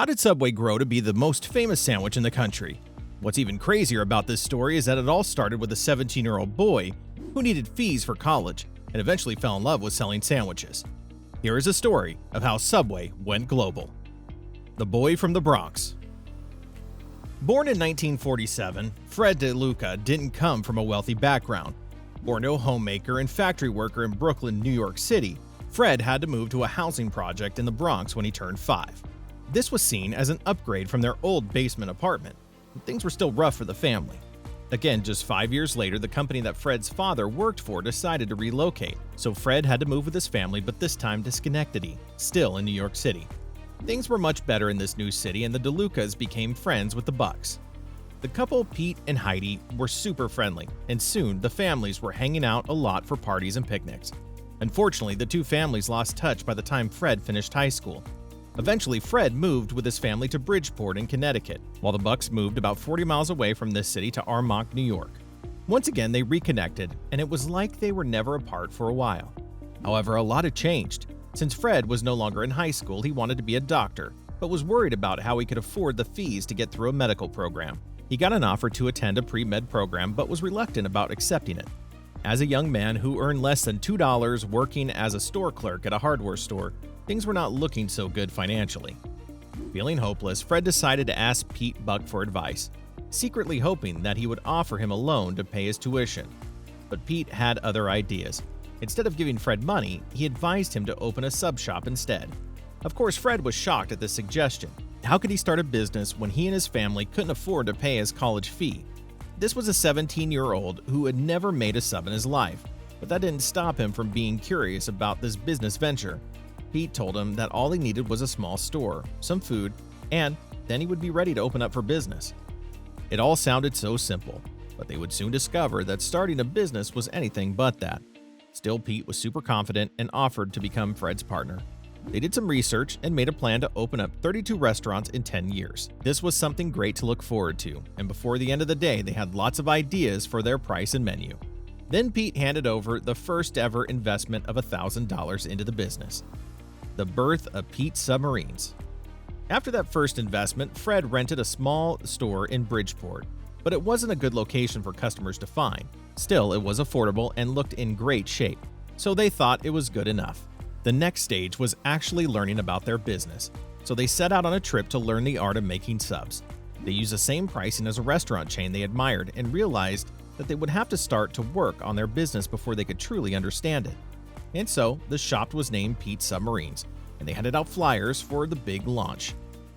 How did Subway grow to be the most famous sandwich in the country? What's even crazier about this story is that it all started with a 17-year-old boy who needed fees for college and eventually fell in love with selling sandwiches. Here is a story of how Subway went global. The boy from the Bronx. Born in 1947, Fred DeLuca didn't come from a wealthy background. Born to a homemaker and factory worker in Brooklyn, New York City, Fred had to move to a housing project in the Bronx when he turned 5. This was seen as an upgrade from their old basement apartment. Things were still rough for the family. Again, just 5 years later, the company that Fred's father worked for decided to relocate, so Fred had to move with his family, but this time to Schenectady, still in New York City. Things were much better in this new city, and the DeLucas became friends with the Bucks. The couple, Pete and Heidi, were super friendly, and soon the families were hanging out a lot for parties and picnics. Unfortunately, the two families lost touch by the time Fred finished high school. Eventually, Fred moved with his family to Bridgeport in Connecticut, while the Bucks moved about 40 miles away from this city to Armonk, New York. Once again, they reconnected, and it was like they were never apart for a while. However, a lot had changed. Since Fred was no longer in high school, he wanted to be a doctor, but was worried about how he could afford the fees to get through a medical program. He got an offer to attend a pre-med program, but was reluctant about accepting it. As a young man who earned less than $2 working as a store clerk at a hardware store, things were not looking so good financially. Feeling hopeless, Fred decided to ask Pete Buck for advice, secretly hoping that he would offer him a loan to pay his tuition. But Pete had other ideas. Instead of giving Fred money, he advised him to open a sub shop instead. Of course, Fred was shocked at this suggestion. How could he start a business when he and his family couldn't afford to pay his college fee? This was a 17-year-old who had never made a sub in his life, but that didn't stop him from being curious about this business venture. Pete told him that all he needed was a small store, some food, and then he would be ready to open up for business. It all sounded so simple, but they would soon discover that starting a business was anything but that. Still, Pete was super confident and offered to become Fred's partner. They did some research and made a plan to open up 32 restaurants in 10 years. This was something great to look forward to, and before the end of the day, they had lots of ideas for their price and menu. Then Pete handed over the first ever investment of $1,000 into the business. The birth of Pete's Submarines. After that first investment, Fred rented a small store in Bridgeport, but it wasn't a good location for customers to find. Still, it was affordable and looked in great shape, so they thought it was good enough. The next stage was actually learning about their business, so they set out on a trip to learn the art of making subs. They used the same pricing as a restaurant chain they admired and realized that they would have to start to work on their business before they could truly understand it. And so, the shop was named Pete's Submarines, and they handed out flyers for the big launch.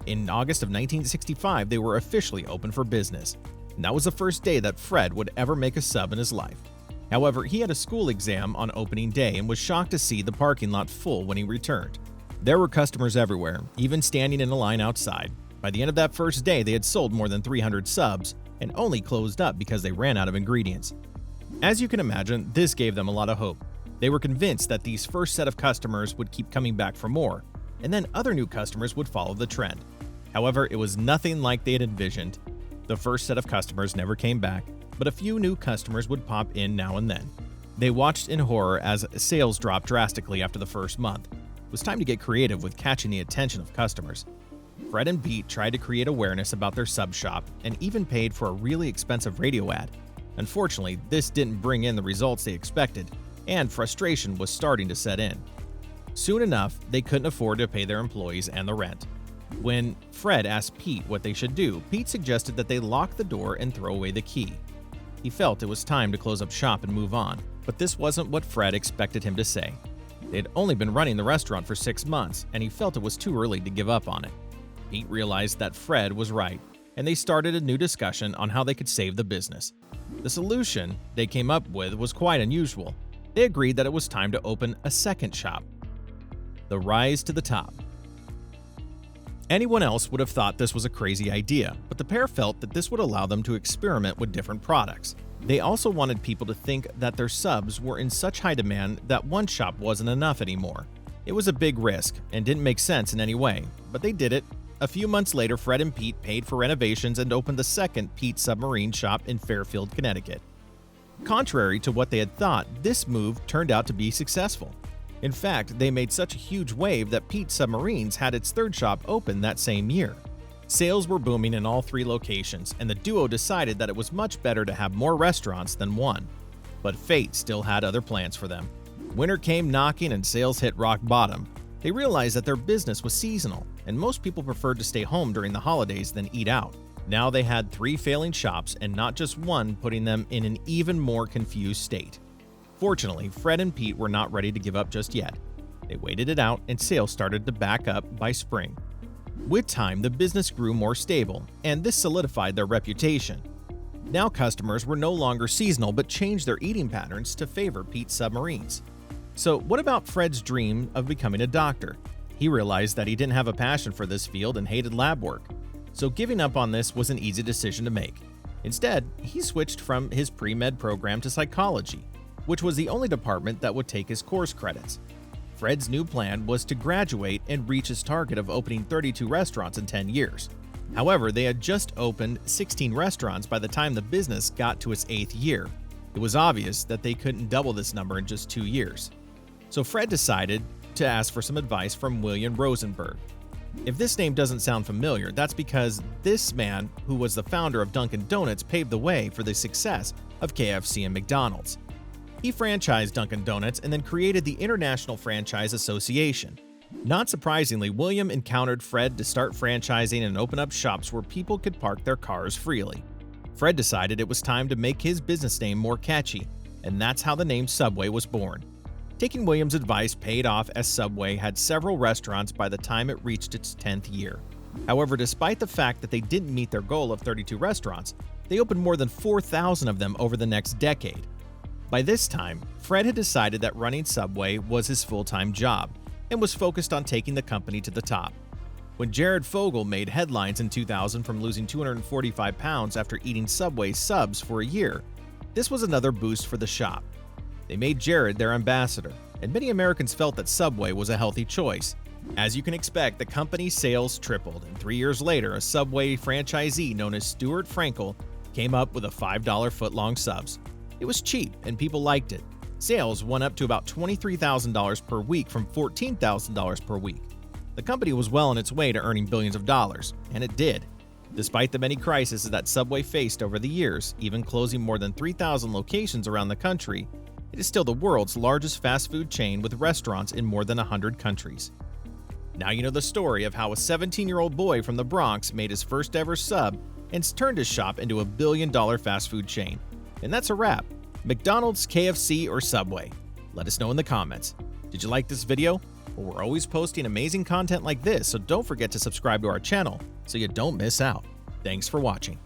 In August of 1965, they were officially open for business, and that was the first day that Fred would ever make a sub in his life. However, he had a school exam on opening day and was shocked to see the parking lot full when he returned. There were customers everywhere, even standing in a line outside. By the end of that first day, they had sold more than 300 subs and only closed up because they ran out of ingredients. As you can imagine, this gave them a lot of hope. They were convinced that these first set of customers would keep coming back for more, and then other new customers would follow the trend. However, it was nothing like they had envisioned. The first set of customers never came back, but a few new customers would pop in now and then. They watched in horror as sales dropped drastically after the first month. It was time to get creative with catching the attention of customers. Fred and Pete tried to create awareness about their sub shop and even paid for a really expensive radio ad. Unfortunately, this didn't bring in the results they expected, and frustration was starting to set in. Soon enough, they couldn't afford to pay their employees and the rent. When Fred asked Pete what they should do, Pete suggested that they lock the door and throw away the key. He felt it was time to close up shop and move on, but this wasn't what Fred expected him to say. They had only been running the restaurant for 6 months, and he felt it was too early to give up on it. Pete realized that Fred was right, and they started a new discussion on how they could save the business. The solution they came up with was quite unusual. They agreed that it was time to open a second shop. The rise to the top. Anyone else would have thought this was a crazy idea, but the pair felt that this would allow them to experiment with different products. They also wanted people to think that their subs were in such high demand that one shop wasn't enough anymore. It was a big risk and didn't make sense in any way, but they did it. A few months later, Fred and Pete paid for renovations and opened the second Pete's Submarine shop in Fairfield, Connecticut. Contrary to what they had thought, this move turned out to be successful. In fact, they made such a huge wave that Pete's Submarines had its third shop open that same year. Sales were booming in all three locations, and the duo decided that it was much better to have more restaurants than one. But fate still had other plans for them. Winter came knocking and sales hit rock bottom. They realized that their business was seasonal, and most people preferred to stay home during the holidays than eat out. Now they had 3 failing shops and not just one, putting them in an even more confused state. Fortunately, Fred and Pete were not ready to give up just yet. They waited it out and sales started to back up by spring. With time, the business grew more stable, and this solidified their reputation. Now customers were no longer seasonal but changed their eating patterns to favor Pete's Submarines. So what about Fred's dream of becoming a doctor? He realized that he didn't have a passion for this field and hated lab work. So giving up on this was an easy decision to make. Instead, he switched from his pre-med program to psychology, which was the only department that would take his course credits. Fred's new plan was to graduate and reach his target of opening 32 restaurants in 10 years. However, they had just opened 16 restaurants by the time the business got to its 8th year. It was obvious that they couldn't double this number in just 2 years. So Fred decided to ask for some advice from William Rosenberg. If this name doesn't sound familiar, that's because this man, who was the founder of Dunkin' Donuts, paved the way for the success of KFC and McDonald's. He franchised Dunkin' Donuts and then created the International Franchise Association. Not surprisingly, William encountered Fred to start franchising and open up shops where people could park their cars freely. Fred decided it was time to make his business name more catchy, and that's how the name Subway was born. Taking William's advice paid off, as Subway had several restaurants by the time it reached its 10th year. However, despite the fact that they didn't meet their goal of 32 restaurants, they opened more than 4,000 of them over the next decade. By this time, Fred had decided that running Subway was his full-time job and was focused on taking the company to the top. When Jared Fogle made headlines in 2000 from losing 245 pounds after eating Subway subs for a year, this was another boost for the shop. They made Jared their ambassador, and many Americans felt that Subway was a healthy choice. As you can expect, the company's sales tripled, and 3 years later, a Subway franchisee known as Stuart Frankel came up with a $5 foot-long subs. It was cheap, and people liked it. Sales went up to about $23,000 per week from $14,000 per week. The company was well on its way to earning billions of dollars, and it did. Despite the many crises that Subway faced over the years, even closing more than 3,000 locations around the country, it is still the world's largest fast food chain with restaurants in more than 100 countries. Now you know the story of how a 17-year-old boy from the Bronx made his first ever sub and turned his shop into a billion-dollar fast food chain. And that's a wrap. McDonald's, KFC, or Subway? Let us know in the comments. Did you like this video? Well, we're always posting amazing content like this, so don't forget to subscribe to our channel so you don't miss out. Thanks for watching.